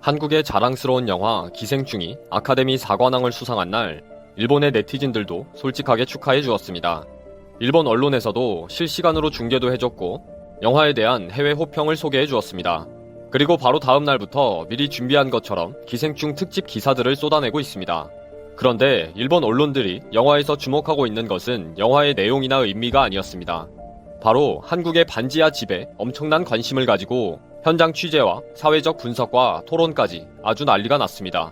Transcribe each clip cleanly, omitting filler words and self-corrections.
한국의 자랑스러운 영화 기생충이 아카데미 4관왕을 수상한 날 일본의 네티즌들도 솔직하게 축하해 주었습니다. 일본 언론에서도 실시간으로 중계도 해줬고 영화에 대한 해외 호평을 소개해 주었습니다. 그리고 바로 다음 날부터 미리 준비한 것처럼 기생충 특집 기사들을 쏟아내고 있습니다. 그런데 일본 언론들이 영화에서 주목하고 있는 것은 영화의 내용이나 의미가 아니었습니다. 바로 한국의 반지하 집에 엄청난 관심을 가지고 현장 취재와 사회적 분석과 토론까지 아주 난리가 났습니다.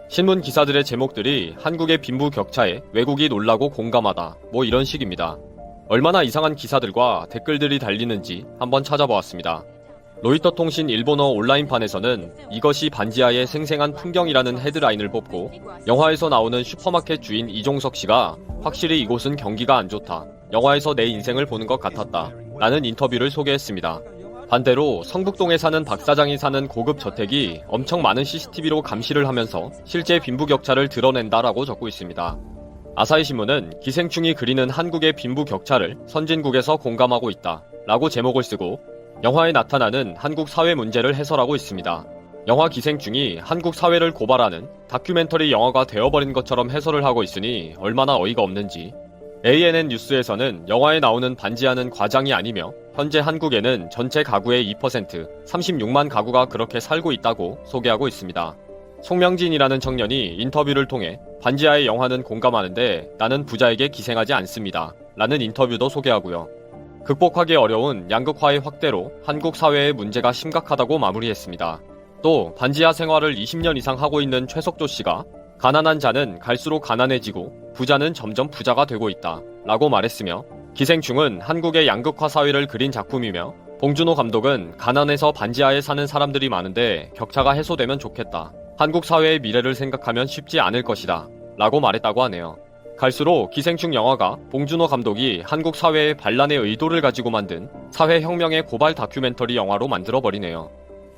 신문 기사들의 제목들이 한국의 빈부격차에 외국이 놀라고 공감하다 뭐 이런 식입니다. 얼마나 이상한 기사들과 댓글들이 달리는지 한번 찾아보았습니다. 로이터 통신 일본어 온라인판에서는 이것이 반지하의 생생한 풍경이라는 헤드라인을 뽑고 영화에서 나오는 슈퍼마켓 주인 이종석 씨가 확실히 이곳은 경기가 안 좋다. 영화에서 내 인생을 보는 것 같았다. 라는 인터뷰를 소개했습니다. 반대로 성북동에 사는 박 사장이 사는 고급 저택이 엄청 많은 CCTV로 감시를 하면서 실제 빈부격차를 드러낸다라고 적고 있습니다. 아사히신문은 기생충이 그리는 한국의 빈부격차를 선진국에서 공감하고 있다 라고 제목을 쓰고 영화에 나타나는 한국 사회 문제를 해설하고 있습니다. 영화 기생충이 한국 사회를 고발하는 다큐멘터리 영화가 되어버린 것처럼 해설을 하고 있으니 얼마나 어이가 없는지. ANN 뉴스에서는 영화에 나오는 반지하는 과장이 아니며 현재 한국에는 전체 가구의 2%, 36만 가구가 그렇게 살고 있다고 소개하고 있습니다. 송명진이라는 청년이 인터뷰를 통해 반지하의 영화는 공감하는데 나는 부자에게 기생하지 않습니다. 라는 인터뷰도 소개하고요. 극복하기 어려운 양극화의 확대로 한국 사회의 문제가 심각하다고 마무리했습니다. 또 반지하 생활을 20년 이상 하고 있는 최석조 씨가 가난한 자는 갈수록 가난해지고 부자는 점점 부자가 되고 있다 라고 말했으며 기생충은 한국의 양극화 사회를 그린 작품이며 봉준호 감독은 가난해서 반지하에 사는 사람들이 많은데 격차가 해소되면 좋겠다. 한국 사회의 미래를 생각하면 쉽지 않을 것이다 라고 말했다고 하네요. 갈수록 기생충 영화가 봉준호 감독이 한국 사회의 반란의 의도를 가지고 만든 사회혁명의 고발 다큐멘터리 영화로 만들어버리네요.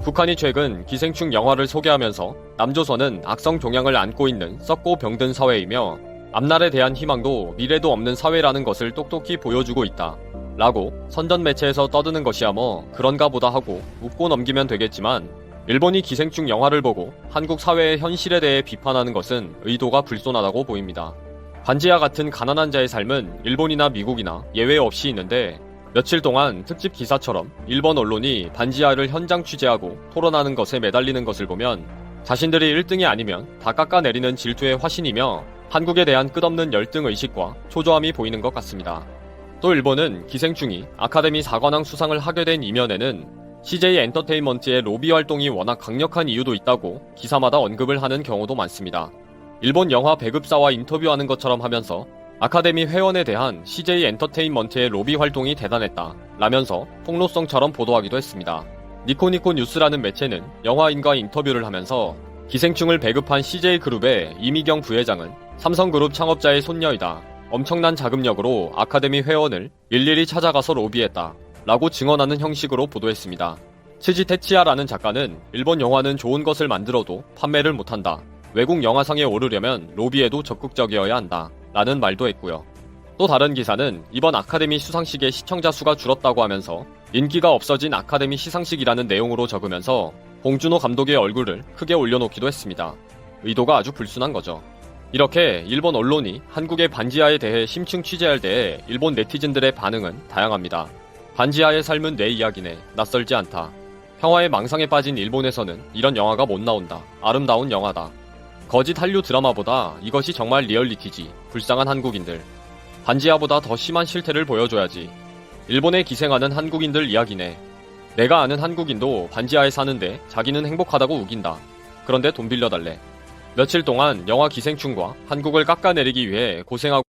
북한이 최근 기생충 영화를 소개하면서 남조선은 악성 종양을 안고 있는 썩고 병든 사회이며 앞날에 대한 희망도 미래도 없는 사회라는 것을 똑똑히 보여주고 있다 라고 선전 매체에서 떠드는 것이야 뭐 그런가 보다 하고 웃고 넘기면 되겠지만 일본이 기생충 영화를 보고 한국 사회의 현실에 대해 비판하는 것은 의도가 불손하다고 보입니다. 반지하 같은 가난한 자의 삶은 일본이나 미국이나 예외 없이 있는데 며칠 동안 특집 기사처럼 일본 언론이 반지하를 현장 취재하고 토론하는 것에 매달리는 것을 보면 자신들이 1등이 아니면 다 깎아내리는 질투의 화신이며 한국에 대한 끝없는 열등의식과 초조함이 보이는 것 같습니다. 또 일본은 기생충이 아카데미 4관왕 수상을 하게 된 이면에는 CJ 엔터테인먼트의 로비 활동이 워낙 강력한 이유도 있다고 기사마다 언급을 하는 경우도 많습니다. 일본 영화 배급사와 인터뷰하는 것처럼 하면서 아카데미 회원에 대한 CJ 엔터테인먼트의 로비 활동이 대단했다 라면서 폭로성처럼 보도하기도 했습니다. 니코니코 뉴스라는 매체는 영화인과 인터뷰를 하면서 기생충을 배급한 CJ그룹의 이미경 부회장은 삼성그룹 창업자의 손녀이다. 엄청난 자금력으로 아카데미 회원을 일일이 찾아가서 로비했다 라고 증언하는 형식으로 보도했습니다. 츠지 테치야라는 작가는 일본 영화는 좋은 것을 만들어도 판매를 못한다. 외국 영화상에 오르려면 로비에도 적극적이어야 한다 라는 말도 했고요. 또 다른 기사는 이번 아카데미 수상식의 시청자 수가 줄었다고 하면서 인기가 없어진 아카데미 시상식이라는 내용으로 적으면서 봉준호 감독의 얼굴을 크게 올려놓기도 했습니다. 의도가 아주 불순한 거죠. 이렇게 일본 언론이 한국의 반지하에 대해 심층 취재할 때에 일본 네티즌들의 반응은 다양합니다. 반지하의 삶은 내 이야기네. 낯설지 않다. 평화의 망상에 빠진 일본에서는 이런 영화가 못 나온다. 아름다운 영화다. 거짓 한류 드라마보다 이것이 정말 리얼리티지. 불쌍한 한국인들. 반지하보다 더 심한 실태를 보여줘야지. 일본에 기생하는 한국인들 이야기네. 내가 아는 한국인도 반지하에 사는데 자기는 행복하다고 우긴다. 그런데 돈 빌려달래. 며칠 동안 영화 기생충과 한국을 깎아내리기 위해 고생하고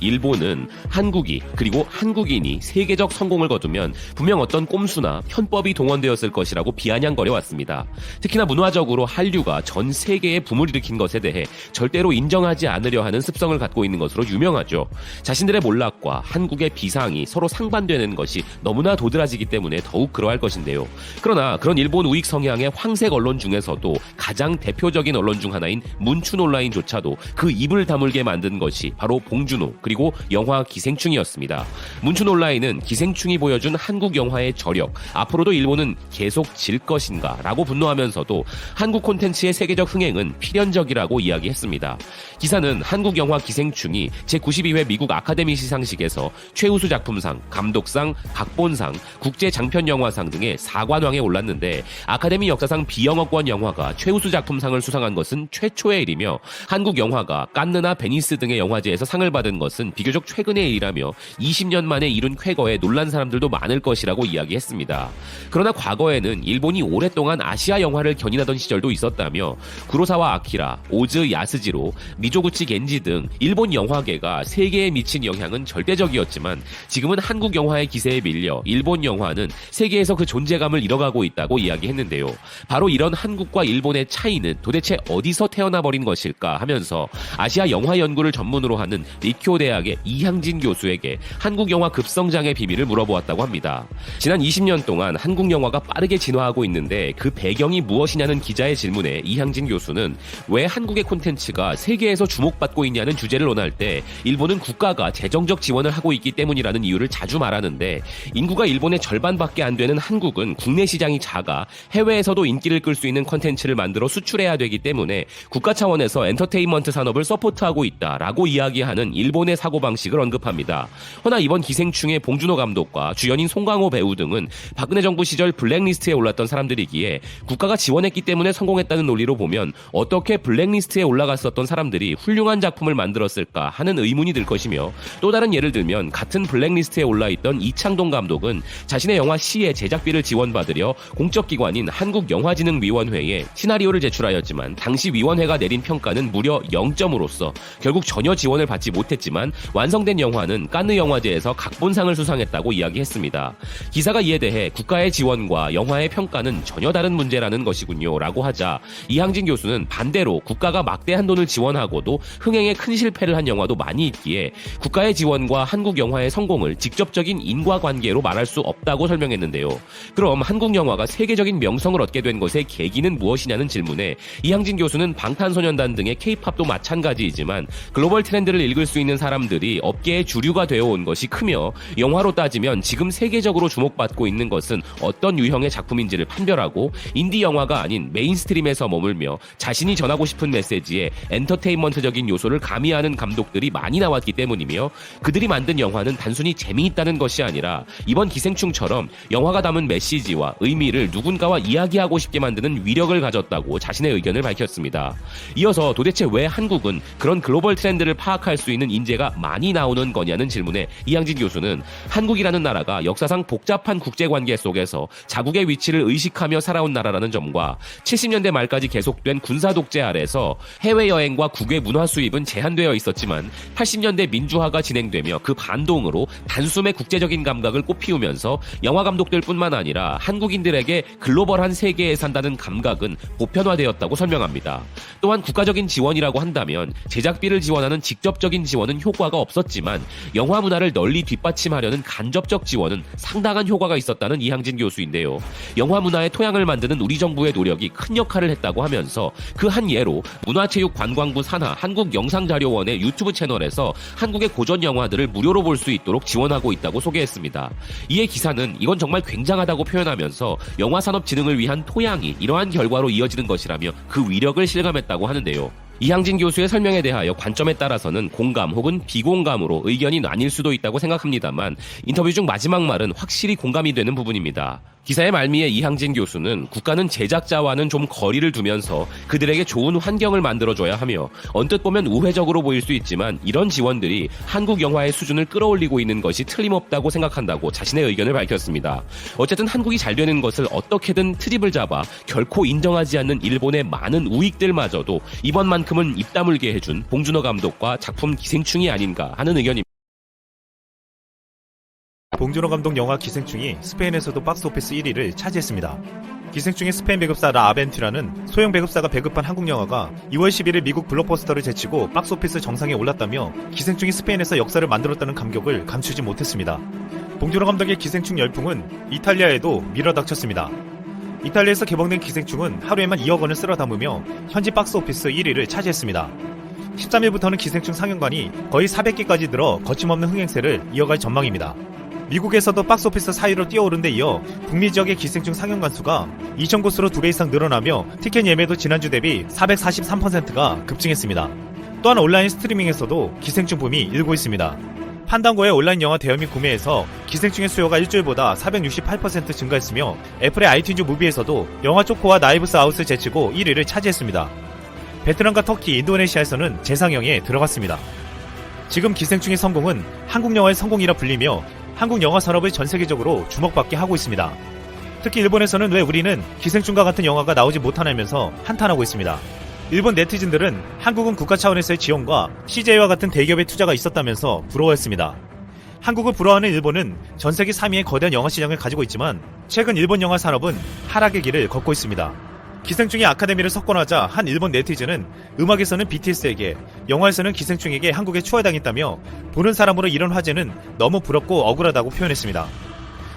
일본은 한국이 그리고 한국인이 세계적 성공을 거두면 분명 어떤 꼼수나 편법이 동원되었을 것이라고 비아냥거려 왔습니다. 특히나 문화적으로 한류가 전 세계에 붐을 일으킨 것에 대해 절대로 인정하지 않으려 하는 습성을 갖고 있는 것으로 유명하죠. 자신들의 몰락과 한국의 비상이 서로 상반되는 것이 너무나 도드라지기 때문에 더욱 그러할 것인데요. 그러나 그런 일본 우익 성향의 황색 언론 중에서도 가장 대표적인 언론 중 하나인 문춘 온라인조차도 그 입을 다물게 만든 것이 바로 봉준호 문춘호, 그리고 영화 기생충이었습니다. 문춘 온라인은 기생충이 보여준 한국 영화의 저력, 앞으로도 일본은 계속 질 것인가 라고 분노하면서도 한국 콘텐츠의 세계적 흥행은 필연적이라고 이야기했습니다. 기사는 한국 영화 기생충이 제92회 미국 아카데미 시상식에서 최우수 작품상, 감독상, 각본상, 국제장편영화상 등의 4관왕에 올랐는데 아카데미 역사상 비영어권 영화가 최우수 작품상을 수상한 것은 최초의 일이며 한국 영화가 깐느나 베니스 등의 영화제에서 상을 받은 것은 비교적 최근의 일이라며 20년 만에 이룬 쾌거에 놀란 사람들도 많을 것이라고 이야기했습니다. 그러나 과거에는 일본이 오랫동안 아시아 영화를 견인하던 시절도 있었다며 구로사와 아키라, 오즈 야스지로, 미조구치 겐지 등 일본 영화계가 세계에 미친 영향은 절대적이었지만 지금은 한국 영화의 기세에 밀려 일본 영화는 세계에서 그 존재감을 잃어가고 있다고 이야기했는데요. 바로 이런 한국과 일본의 차이는 도대체 어디서 태어나 버린 것일까 하면서 아시아 영화 연구를 전문으로 하는 리쿄 대학의 이향진 교수에게 한국 영화 급성장의 비밀을 물어보았다고 합니다. 지난 20년 동안 한국 영화가 빠르게 진화하고 있는데 그 배경이 무엇이냐는 기자의 질문에 이향진 교수는 왜 한국의 콘텐츠가 세계에서 주목받고 있냐는 주제를 논할 때 일본은 국가가 재정적 지원을 하고 있기 때문이라는 이유를 자주 말하는데 인구가 일본의 절반밖에 안 되는 한국은 국내 시장이 작아 해외에서도 인기를 끌 수 있는 콘텐츠를 만들어 수출해야 되기 때문에 국가 차원에서 엔터테인먼트 산업을 서포트하고 있다라고 이야기하는 일본의 사고방식을 언급합니다. 허나 이번 기생충의 봉준호 감독과 주연인 송강호 배우 등은 박근혜 정부 시절 블랙리스트에 올랐던 사람들이기에 국가가 지원했기 때문에 성공했다는 논리로 보면 어떻게 블랙리스트에 올라갔었던 사람들이 훌륭한 작품을 만들었을까 하는 의문이 들 것이며 또 다른 예를 들면 같은 블랙리스트에 올라있던 이창동 감독은 자신의 영화 C의 제작비를 지원받으려 공적기관인 한국영화진흥위원회에 시나리오를 제출하였지만 당시 위원회가 내린 평가는 무려 0점으로서 결국 전혀 지원을 받지 못했지만 완성된 영화는 깐느 영화제에서 각본상을 수상했다고 이야기했습니다. 기사가 이에 대해 국가의 지원과 영화의 평가는 전혀 다른 문제라는 것이군요 라고 하자 이향진 교수는 반대로 국가가 막대한 돈을 지원하고도 흥행에 큰 실패를 한 영화도 많이 있기에 국가의 지원과 한국 영화의 성공을 직접적인 인과관계로 말할 수 없다고 설명했는데요. 그럼 한국 영화가 세계적인 명성을 얻게 된 것의 계기는 무엇이냐는 질문에 이향진 교수는 방탄소년단 등의 K-팝도 마찬가지이지만 글로벌 트렌드를 읽을 수 있는 사람들이 업계의 주류가 되어온 것이 크며 영화로 따지면 지금 세계적으로 주목받고 있는 것은 어떤 유형의 작품인지를 판별하고 인디 영화가 아닌 메인스트림에서 머물며 자신이 전하고 싶은 메시지에 엔터테인먼트적인 요소를 가미하는 감독들이 많이 나왔기 때문이며 그들이 만든 영화는 단순히 재미있다는 것이 아니라 이번 기생충처럼 영화가 담은 메시지와 의미를 누군가와 이야기하고 싶게 만드는 위력을 가졌다고 자신의 의견을 밝혔습니다. 이어서 도대체 왜 한국은 그런 글로벌 트렌드를 파악할 수 있는 인재가 많이 나오는 거냐는 질문에 이향진 교수는 한국이라는 나라가 역사상 복잡한 국제관계 속에서 자국의 위치를 의식하며 살아온 나라라는 점과 70년대 말까지 계속된 군사 독재 아래서 해외여행과 국외 문화 수입은 제한되어 있었지만 80년대 민주화가 진행되며 그 반동으로 단숨에 국제적인 감각을 꽃피우면서 영화 감독들뿐만 아니라 한국인들에게 글로벌한 세계에 산다는 감각은 보편화되었다고 설명합니다. 또한 국가적인 지원이라고 한다면 제작비를 지원하는 직접적인 지원은 효과가 없었지만 영화 문화를 널리 뒷받침하려는 간접적 지원은 상당한 효과가 있었다는 이향진 교수인데요. 영화 문화의 토양을 만드는 우리 정부의 노력이 큰 역할을 했다고 하면서 그 한 예로 문화체육관광부 산하 한국영상자료원의 유튜브 채널에서 한국의 고전 영화들을 무료로 볼 수 있도록 지원하고 있다고 소개했습니다. 이에 기사는 이건 정말 굉장하다고 표현하면서 영화산업 진흥을 위한 토양이 이러한 결과로 이어지는 것이라며 그 위력을 실감했다고 하는데요. 이향진 교수의 설명에 대하여 관점에 따라서는 공감 혹은 비공감으로 의견이 나뉠 수도 있다고 생각합니다만 인터뷰 중 마지막 말은 확실히 공감이 되는 부분입니다. 기사의 말미에 이향진 교수는 국가는 제작자와는 좀 거리를 두면서 그들에게 좋은 환경을 만들어줘야 하며 언뜻 보면 우회적으로 보일 수 있지만 이런 지원들이 한국 영화의 수준을 끌어올리고 있는 것이 틀림없다고 생각한다고 자신의 의견을 밝혔습니다. 어쨌든 한국이 잘 되는 것을 어떻게든 트집을 잡아 결코 인정하지 않는 일본의 많은 우익들마저도 이번만큼은 입 다물게 해준 봉준호 감독과 작품 기생충이 아닌가 하는 의견입니다. 봉준호 감독 영화 기생충이 스페인에서도 박스오피스 1위를 차지했습니다. 기생충의 스페인 배급사 라 아벤투라는 소형 배급사가 배급한 한국 영화가 2월 11일 미국 블록버스터를 제치고 박스오피스 정상에 올랐다며 기생충이 스페인에서 역사를 만들었다는 감격을 감추지 못했습니다. 봉준호 감독의 기생충 열풍은 이탈리아에도 밀어닥쳤습니다. 이탈리아에서 개봉된 기생충은 하루에만 2억 원을 쓸어 담으며 현지 박스오피스 1위를 차지했습니다. 13일부터는 기생충 상영관이 거의 400개까지 늘어 거침없는 흥행세를 이어갈 전망입니다. 미국에서도 박스오피스 4위로 뛰어오른 데 이어 북미 지역의 기생충 상영관 수가 2,000곳으로 2배 이상 늘어나며 티켓 예매도 지난주 대비 443%가 급증했습니다. 또한 온라인 스트리밍에서도 기생충 붐이 일고 있습니다. 판단고의 온라인 영화 대여 및 구매에서 기생충의 수요가 일주일보다 468% 증가했으며 애플의 아이튠즈 무비에서도 영화 쪼코와 나이브스 아웃을 제치고 1위를 차지했습니다. 베트남과 터키, 인도네시아에서는 재상영에 들어갔습니다. 지금 기생충의 성공은 한국 영화의 성공이라 불리며 한국 영화 산업을 전 세계적으로 주목받게 하고 있습니다. 특히 일본에서는 왜 우리는 기생충과 같은 영화가 나오지 못하냐면서 한탄하고 있습니다. 일본 네티즌들은 한국은 국가 차원에서의 지원과 CJ와 같은 대기업의 투자가 있었다면서 부러워했습니다. 한국을 부러워하는 일본은 전 세계 3위의 거대한 영화 시장을 가지고 있지만 최근 일본 영화 산업은 하락의 길을 걷고 있습니다. 기생충이 아카데미를 석권하자 한 일본 네티즌은 음악에서는 BTS에게, 영화에서는 기생충에게 한국에 추월당했다며 보는 사람으로 이런 화제는 너무 부럽고 억울하다고 표현했습니다.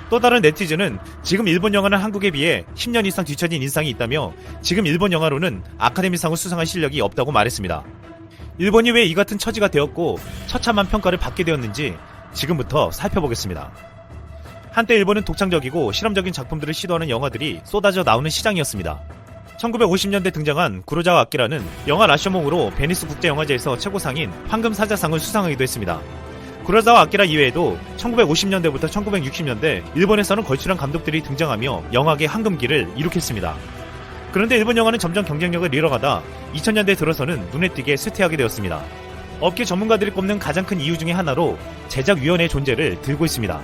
또 다른 네티즌은 지금 일본 영화는 한국에 비해 10년 이상 뒤처진 인상이 있다며 지금 일본 영화로는 아카데미상을 수상할 실력이 없다고 말했습니다. 일본이 왜 이 같은 처지가 되었고 처참한 평가를 받게 되었는지 지금부터 살펴보겠습니다. 한때 일본은 독창적이고 실험적인 작품들을 시도하는 영화들이 쏟아져 나오는 시장이었습니다. 1950년대 등장한 구로자와 아키라는 영화 라쇼몽으로 베니스 국제영화제에서 최고상인 황금사자상을 수상하기도 했습니다. 구로자와 아키라 이외에도 1950년대부터 1960년대 일본에서는 걸출한 감독들이 등장하며 영화계 황금기를 이룩했습니다. 그런데 일본 영화는 점점 경쟁력을 잃어가다 2000년대 들어서는 눈에 띄게 쇠퇴하게 되었습니다. 업계 전문가들이 꼽는 가장 큰 이유 중에 하나로 제작위원회의 존재를 들고 있습니다.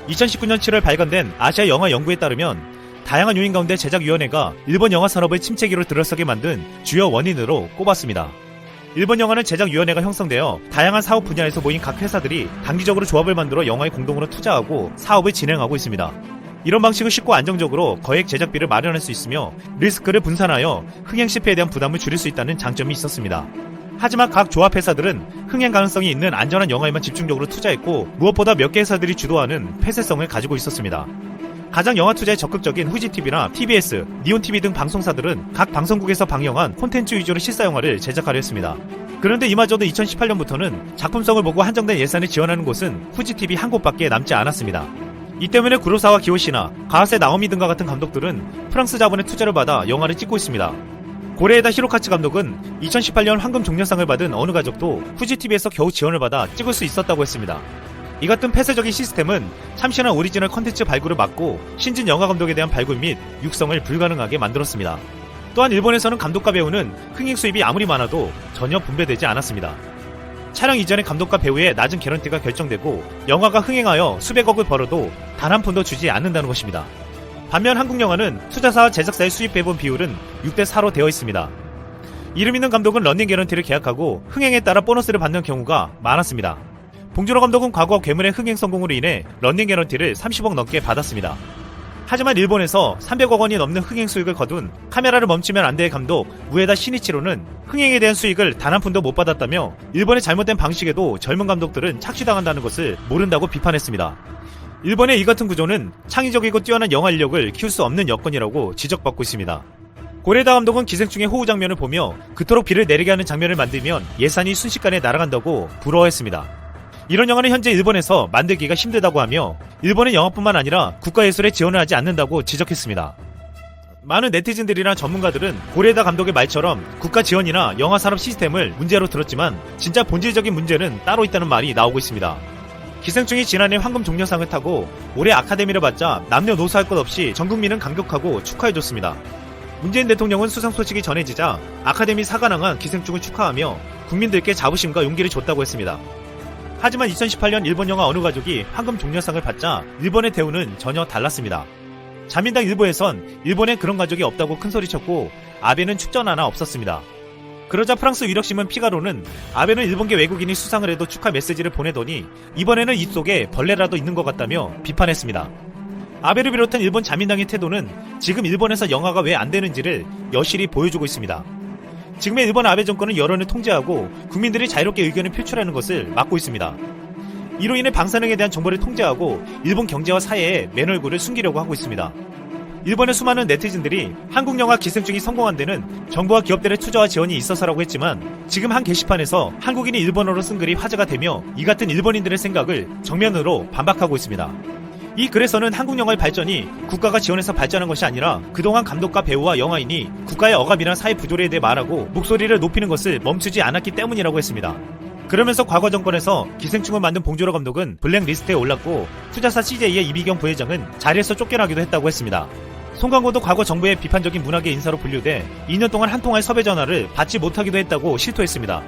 2019년 7월 발간된 아시아 영화 연구에 따르면 다양한 요인 가운데 제작위원회가 일본 영화 산업을 침체기로 들어서게 만든 주요 원인으로 꼽았습니다. 일본 영화는 제작위원회가 형성되어 다양한 사업 분야에서 모인 각 회사들이 단기적으로 조합을 만들어 영화에 공동으로 투자하고 사업을 진행하고 있습니다. 이런 방식은 쉽고 안정적으로 거액 제작비를 마련할 수 있으며 리스크를 분산하여 흥행 실패에 대한 부담을 줄일 수 있다는 장점이 있었습니다. 하지만 각 조합 회사들은 흥행 가능성이 있는 안전한 영화에만 집중적으로 투자했고 무엇보다 몇 개 회사들이 주도하는 폐쇄성을 가지고 있었습니다. 가장 영화 투자에 적극적인 후지TV나 TBS, 니온TV 등 방송사들은 각 방송국에서 방영한 콘텐츠 위주로 실사영화를 제작하려 했습니다. 그런데 이마저도 2018년부터는 작품성을 보고 한정된 예산을 지원하는 곳은 후지TV 한 곳밖에 남지 않았습니다. 이 때문에 구로사와 기요시나 가하세 나오미 등과 같은 감독들은 프랑스 자본의 투자를 받아 영화를 찍고 있습니다. 고레에다 히로카츠 감독은 2018년 황금 종려상을 받은 어느 가족도 후지TV에서 겨우 지원을 받아 찍을 수 있었다고 했습니다. 이 같은 폐쇄적인 시스템은 참신한 오리지널 컨텐츠 발굴을 막고 신진 영화 감독에 대한 발굴 및 육성을 불가능하게 만들었습니다. 또한 일본에서는 감독과 배우는 흥행 수입이 아무리 많아도 전혀 분배되지 않았습니다. 촬영 이전에 감독과 배우의 낮은 개런티가 결정되고 영화가 흥행하여 수백억을 벌어도 단 한 푼도 주지 않는다는 것입니다. 반면 한국 영화는 투자사와 제작사의 수입 배분 비율은 6대4로 되어 있습니다. 이름 있는 감독은 런닝 개런티를 계약하고 흥행에 따라 보너스를 받는 경우가 많았습니다. 봉준호 감독은 과거 괴물의 흥행 성공으로 인해 런닝 개런티를 30억 넘게 받았습니다. 하지만 일본에서 300억 원이 넘는 흥행 수익을 거둔 카메라를 멈추면 안 될 감독 우에다 시니치로는 흥행에 대한 수익을 단 한 푼도 못 받았다며 일본의 잘못된 방식에도 젊은 감독들은 착취당한다는 것을 모른다고 비판했습니다. 일본의 이 같은 구조는 창의적이고 뛰어난 영화 인력을 키울 수 없는 여건이라고 지적받고 있습니다. 고레다 감독은 기생충의 호우 장면을 보며 그토록 비를 내리게 하는 장면을 만들면 예산이 순식간에 날아간다고 부러워했습니다. 이런 영화는 현재 일본에서 만들기가 힘들다고 하며 일본은 영화뿐만 아니라 국가예술에 지원을 하지 않는다고 지적했습니다. 많은 네티즌들이나 전문가들은 고레다 감독의 말처럼 국가 지원이나 영화 산업 시스템을 문제로 들었지만 진짜 본질적인 문제는 따로 있다는 말이 나오고 있습니다. 기생충이 지난해 황금 종려상을 타고 올해 아카데미를 받자 남녀노소 할 것 없이 전 국민은 감격하고 축하해줬습니다. 문재인 대통령은 수상 소식이 전해지자 아카데미 사관왕한 기생충을 축하하며 국민들께 자부심과 용기를 줬다고 했습니다. 하지만 2018년 일본 영화 어느 가족이 황금 종려상을 받자 일본의 대우는 전혀 달랐습니다. 자민당 일부에선 일본에 그런 가족이 없다고 큰소리쳤고 아베는 축전 하나 없었습니다. 그러자 프랑스 위력신문 피가로는 아베는 일본계 외국인이 수상을 해도 축하 메시지를 보내더니 이번에는 입속에 벌레라도 있는 것 같다며 비판했습니다. 아베를 비롯한 일본 자민당의 태도는 지금 일본에서 영화가 왜 안 되는지를 여실히 보여주고 있습니다. 지금의 일본 아베 정권은 여론을 통제하고 국민들이 자유롭게 의견을 표출하는 것을 막고 있습니다. 이로 인해 방사능에 대한 정보를 통제하고 일본 경제와 사회의 맨얼굴을 숨기려고 하고 있습니다. 일본의 수많은 네티즌들이 한국 영화 기생충이 성공한 데는 정부와 기업들의 투자와 지원이 있어서라고 했지만 지금 한 게시판에서 한국인이 일본어로 쓴 글이 화제가 되며 이 같은 일본인들의 생각을 정면으로 반박하고 있습니다. 이 글에서는 한국 영화의 발전이 국가가 지원해서 발전한 것이 아니라 그동안 감독과 배우와 영화인이 국가의 억압이나 사회 부조리에 대해 말하고 목소리를 높이는 것을 멈추지 않았기 때문이라고 했습니다. 그러면서 과거 정권에서 기생충을 만든 봉준호 감독은 블랙리스트에 올랐고 투자사 CJ의 이비경 부회장은 자리에서 쫓겨나기도 했다고 했습니다. 송강호도 과거 정부의 비판적인 문학의 인사로 분류돼 2년 동안 한 통화의 섭외 전화를 받지 못하기도 했다고 실토했습니다.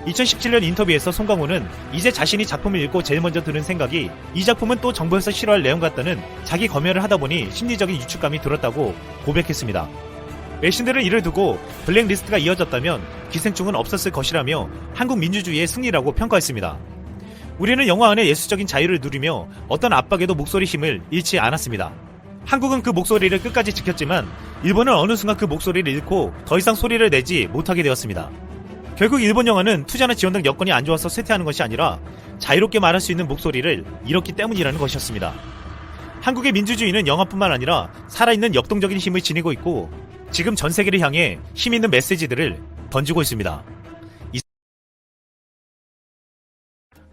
2017년 인터뷰에서 송강호는 이제 자신이 작품을 읽고 제일 먼저 드는 생각이 이 작품은 또 정부에서 싫어할 내용 같다는 자기 검열을 하다 보니 심리적인 유축감이 들었다고 고백했습니다. 외신들은 이를 두고 블랙리스트가 이어졌다면 기생충은 없었을 것이라며 한국 민주주의의 승리라고 평가했습니다. 우리는 영화 안에 예술적인 자유를 누리며 어떤 압박에도 목소리 힘을 잃지 않았습니다. 한국은 그 목소리를 끝까지 지켰지만 일본은 어느 순간 그 목소리를 잃고 더 이상 소리를 내지 못하게 되었습니다. 결국 일본 영화는 투자나 지원 등 여건이 안 좋아서 쇠퇴하는 것이 아니라 자유롭게 말할 수 있는 목소리를 잃었기 때문이라는 것이었습니다. 한국의 민주주의는 영화뿐만 아니라 살아있는 역동적인 힘을 지니고 있고 지금 전 세계를 향해 힘있는 메시지들을 던지고 있습니다.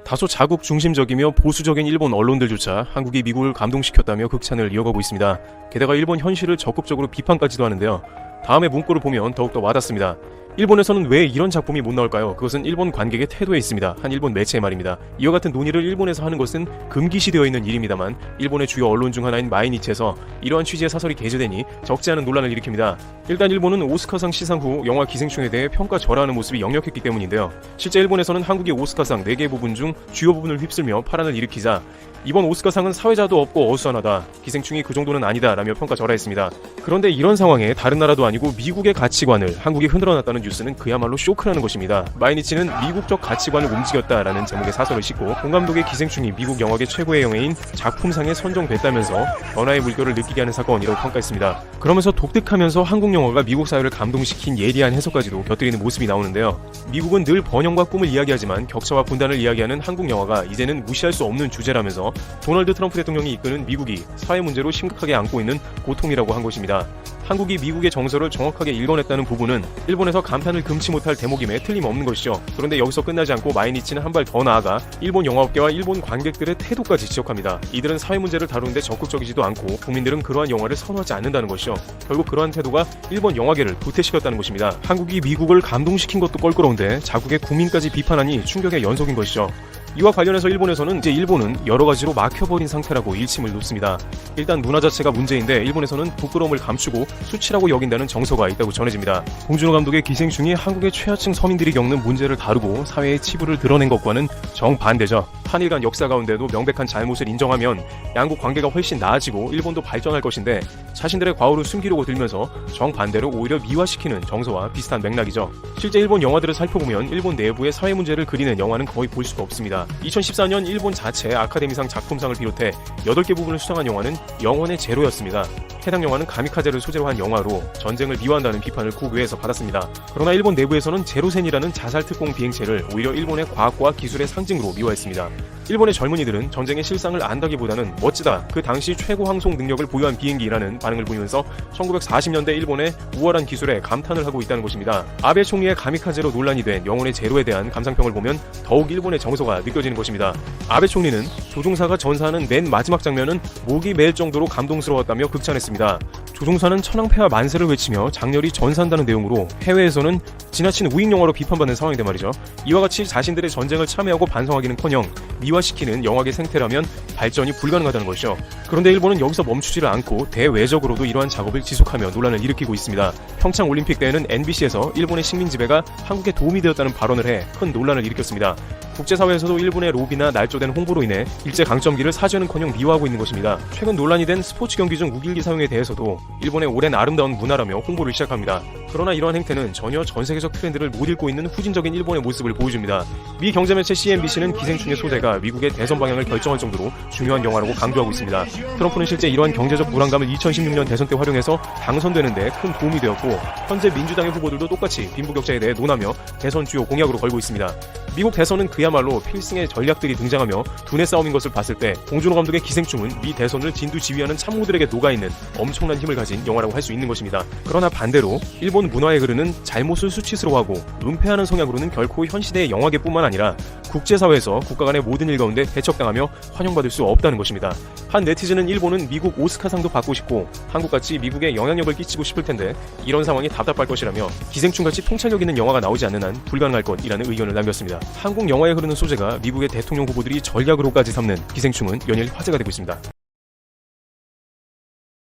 다소 자국 중심적이며 보수적인 일본 언론들조차 한국이 미국을 감동시켰다며 극찬을 이어가고 있습니다. 게다가 일본 현실을 적극적으로 비판까지도 하는데요. 다음의 문구를 보면 더욱더 와닿습니다. 일본에서는 왜 이런 작품이 못 나올까요? 그것은 일본 관객의 태도에 있습니다. 한 일본 매체의 말입니다. 이와 같은 논의를 일본에서 하는 것은 금기시되어 있는 일입니다만 일본의 주요 언론 중 하나인 마이니치에서 이러한 취지의 사설이 게재되니 적지 않은 논란을 일으킵니다. 일단 일본은 오스카상 시상 후 영화 기생충에 대해 평가절하하는 모습이 역력했기 때문인데요. 실제 일본에서는 한국의 오스카상 4개 부분 중 주요 부분을 휩쓸며 파란을 일으키자 이번 오스카상은 사회자도 없고 어수선하다. 기생충이 그 정도는 아니다. 라며 평가절하했습니다. 그런데 이런 상황에 다른 나라도 아니고 미국의 가치관을 한국이 흔들어놨다는 뉴스는 그야말로 쇼크라는 것입니다. 마이니치는 미국적 가치관을 움직였다라는 제목의 사설을 싣고 공 감독의 기생충이 미국 영화계 최고의 영예인 작품상에 선정됐다면서 변화의 물결을 느끼게 하는 사건이라고 평가했습니다. 그러면서 독특하면서 한국 영화가 미국 사회를 감동시킨 예리한 해석까지도 곁들이는 모습이 나오는데요. 미국은 늘 번영과 꿈을 이야기하지만 격차와 분단을 이야기하는 한국 영화가 이제는 무시할 수 없는 주제라면서 도널드 트럼프 대통령이 이끄는 미국이 사회 문제로 심각하게 안고 있는 고통이라고 한 것입니다. 한국이 미국의 정서를 정확하게 읽어냈다는 부분은 일본에서 감탄을 금치 못할 대목임에 틀림없는 것이죠. 그런데 여기서 끝나지 않고 마이니치는 한 발 더 나아가 일본 영화업계와 일본 관객들의 태도까지 지적합니다. 이들은 사회 문제를 다루는데 적극적이지도 않고 국민들은 그러한 영화를 선호하지 않는다는 것이죠. 결국 그러한 태도가 일본 영화계를 도태시켰다는 것입니다. 한국이 미국을 감동시킨 것도 껄끄러운데 자국의 국민까지 비판하니 충격의 연속인 것이죠. 이와 관련해서 일본에서는 이제 일본은 여러 가지로 막혀버린 상태라고 일침을 놓습니다. 일단 문화 자체가 문제인데 일본에서는 부끄러움을 감추고 수치라고 여긴다는 정서가 있다고 전해집니다. 봉준호 감독의 기생충이 한국의 최하층 서민들이 겪는 문제를 다루고 사회의 치부를 드러낸 것과는 정반대죠. 한일 간 역사 가운데도 명백한 잘못을 인정하면 양국 관계가 훨씬 나아지고 일본도 발전할 것인데 자신들의 과오를 숨기려고 들면서 정반대로 오히려 미화시키는 정서와 비슷한 맥락이죠. 실제 일본 영화들을 살펴보면 일본 내부의 사회 문제를 그리는 영화는 거의 볼 수가 없습니다. 2014년 일본 자체 아카데미상 작품상을 비롯해 8개 부분을 수상한 영화는 영원의 제로였습니다. 해당 영화는 가미카제를 소재로 한 영화로 전쟁을 미화한다는 비판을 국외에서 받았습니다. 그러나 일본 내부에서는 제로센이라는 자살 특공 비행체를 오히려 일본의 과학과 기술의 상징으로 미화했습니다. 일본의 젊은이들은 전쟁의 실상을 안다기보다는 멋지다, 그 당시 최고 항속 능력을 보유한 비행기라는 반응을 보이면서 1940년대 일본의 우월한 기술에 감탄을 하고 있다는 것입니다. 아베 총리의 가미카제로 논란이 된 영혼의 제로에 대한 감상평을 보면 더욱 일본의 정서가 느껴지는 것입니다. 아베 총리는 조종사가 전사하는 맨 마지막 장면은 목이 메일 정도로 감동스러웠다며 극찬했습니다. 조종사는 천황폐하 만세를 외치며 장렬히 전사한다는 내용으로 해외에서는 지나친 우익 영화로 비판받는 상황인데 말이죠. 이와 같이 자신들의 전쟁을 참여하고 반성하기는커녕 미화시키는 영화계 생태라면 발전이 불가능하다는 것이죠. 그런데 일본은 여기서 멈추지를 않고 대외적으로도 이러한 작업을 지속하며 논란을 일으키고 있습니다. 평창 올림픽 때에는 MBC에서 일본의 식민 지배가 한국에 도움이 되었다는 발언을 해 큰 논란을 일으켰습니다. 국제사회에서도 일본의 로비나 날조된 홍보로 인해 일제강점기를 사죄는커녕 미화하고 있는 것입니다. 최근 논란이 된 스포츠 경기 중 무기일기 사용에 대해서도 일본의 오랜 아름다운 문화라며 홍보를 시작합니다. 그러나 이러한 행태는 전혀 전 세계적 트렌드를 못 읽고 있는 후진적인 일본의 모습을 보여줍니다. 미 경제매체 CNBC는 기생충의 소재가 미국의 대선 방향을 결정할 정도로 중요한 영화라고 강조하고 있습니다. 트럼프는 실제 이러한 경제적 불안감을 2016년 대선 때 활용해서 당선되는데 큰 도움이 되었고 현재 민주당의 후보들도 똑같이 빈부격차에 대해 논하며 대선 주요 공약으로 걸고 있습니다. 미국 대선은 그야 그야말로 필승의 전략들이 등장하며 두뇌 싸움인 것을 봤을 때 봉준호 감독의 기생충은 미 대선을 진두지휘하는 참모들에게 녹아있는 엄청난 힘을 가진 영화라고 할 수 있는 것입니다. 그러나 반대로 일본 문화의 흐르는 잘못을 수치스러워하고 은폐하는 성향으로는 결코 현 시대의 영화계뿐만 아니라 국제사회에서 국가 간의 모든 일 가운데 배척당하며 환영받을 수 없다는 것입니다. 한 네티즌은 일본은 미국 오스카상도 받고 싶고 한국같이 미국에 영향력을 끼치고 싶을 텐데 이런 상황이 답답할 것이라며 기생충같이 통찰력 있는 영화가 나오지 않는 한 불가능할 것이라는 의견을 남겼습니다. 한국 영화에 흐르는 소재가 미국의 대통령 후보들이 전략으로까지 삼는 기생충은 연일 화제가 되고 있습니다.